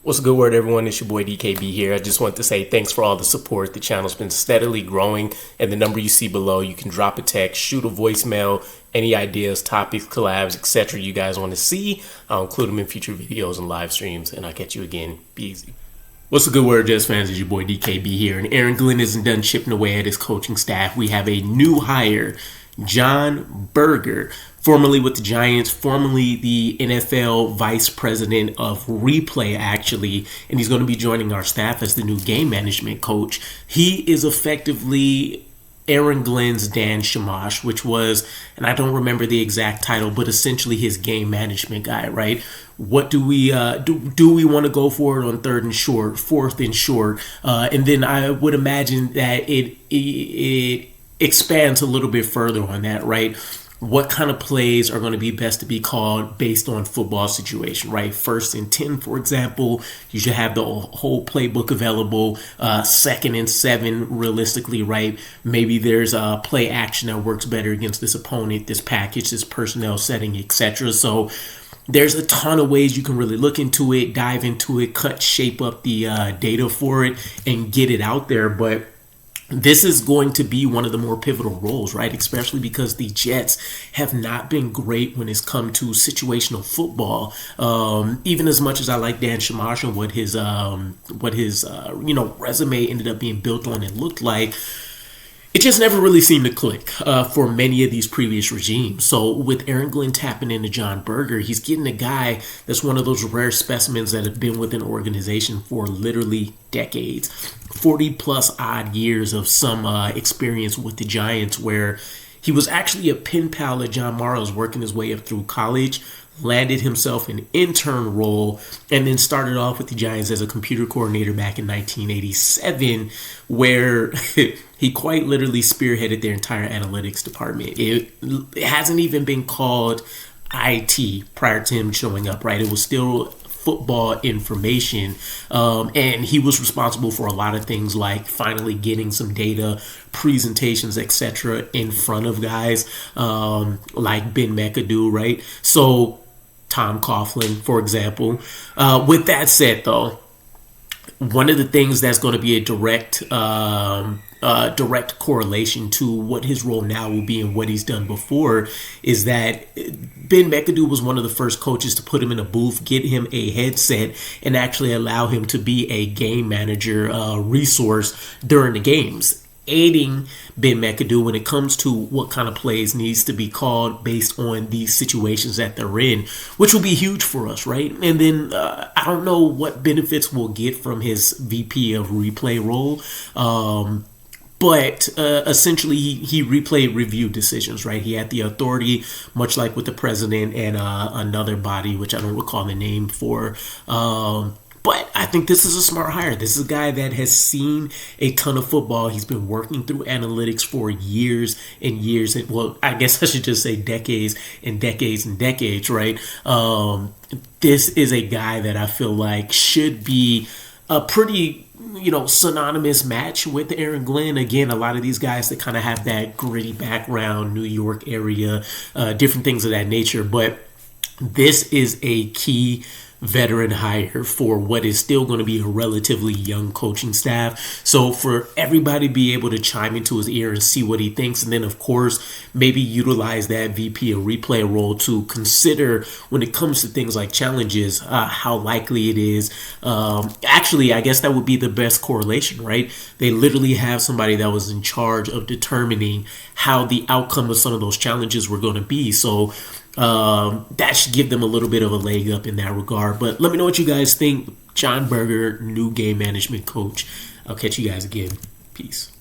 What's a good word, everyone? It's your boy DKB here. I just want to say thanks for all the support. The channel's been steadily growing, and the number you see below, you can drop a text, shoot a voicemail, any ideas, topics, collabs, etc. you guys want to see. I'll include them in future videos and live streams, and I'll catch you again. Be easy. What's a good word, Jets fans? It's your boy DKB here, and Aaron Glenn isn't done chipping away at his coaching staff. We have a new hire, Jon Berger, formerly with the Giants, formerly the NFL Vice President of Replay, actually, and he's going to be joining our staff as the new game management coach. He is effectively Aaron Glenn's Dan Shamash, which was, and I don't remember the exact title, but essentially his game management guy, right? What do we do we want to go for it on third and short, fourth and short? And then I would imagine that it expands a little bit further on that, right? What kind of plays are going to be best to be called based on football situation, right? 1st and 10, for example, you should have the whole playbook available. 2nd and 7, realistically, right? Maybe there's a play action that works better against this opponent, this package, this personnel setting, etc. So there's a ton of ways you can really look into it, dive into it, shape up the data for it, and get it out there. But this is going to be one of the more pivotal roles, right? Especially because the Jets have not been great when it's come to situational football. Even as much as I like Dan Shamash and what his resume ended up being built on and looked like, it just never really seemed to click for many of these previous regimes. So with Aaron Glenn tapping into Jon Berger, he's getting a guy that's one of those rare specimens that have been with an organization for literally decades, 40 plus odd years of some experience with the Giants, where he was actually a pen pal of John Morrow's, working his way up through college, landed himself an intern role, and then started off with the Giants as a computer coordinator back in 1987, where he quite literally spearheaded their entire analytics department. It hasn't even been called IT prior to him showing up, right? It was still football information, and he was responsible for a lot of things like finally getting some data, presentations, etc. in front of guys like Ben McAdoo, right? So Tom Coughlin, for example. With that said, though, one of the things that's going to be a direct correlation to what his role now will be and what he's done before is that Ben McAdoo was one of the first coaches to put him in a booth, get him a headset, and actually allow him to be a game manager resource during the games, aiding Ben McAdoo when it comes to what kind of plays needs to be called based on these situations that they're in, which will be huge for us, right? And then I don't know what benefits we'll get from his VP of replay role, but essentially he replayed review decisions, right? He had the authority, much like with the president and another body, which I don't recall the name for. But I think this is a smart hire. This is a guy that has seen a ton of football. He's been working through analytics for years and years. And, well, I guess I should just say decades and decades and decades, right? This is a guy that I feel like should be a pretty synonymous match with Aaron Glenn. Again, a lot of these guys that kind of have that gritty background, New York area, different things of that nature. But this is a key veteran hire for what is still going to be a relatively young coaching staff. So for everybody to be able to chime into his ear and see what he thinks, and then of course maybe utilize that VP of replay role to consider when it comes to things like challenges, how likely it is. Actually, I guess that would be the best correlation, right? They literally have somebody that was in charge of determining how the outcome of some of those challenges were going to be. So that should give them a little bit of a leg up in that regard. But let me know what you guys think. Jon Berger, new game management coach. I'll catch you guys again. Peace.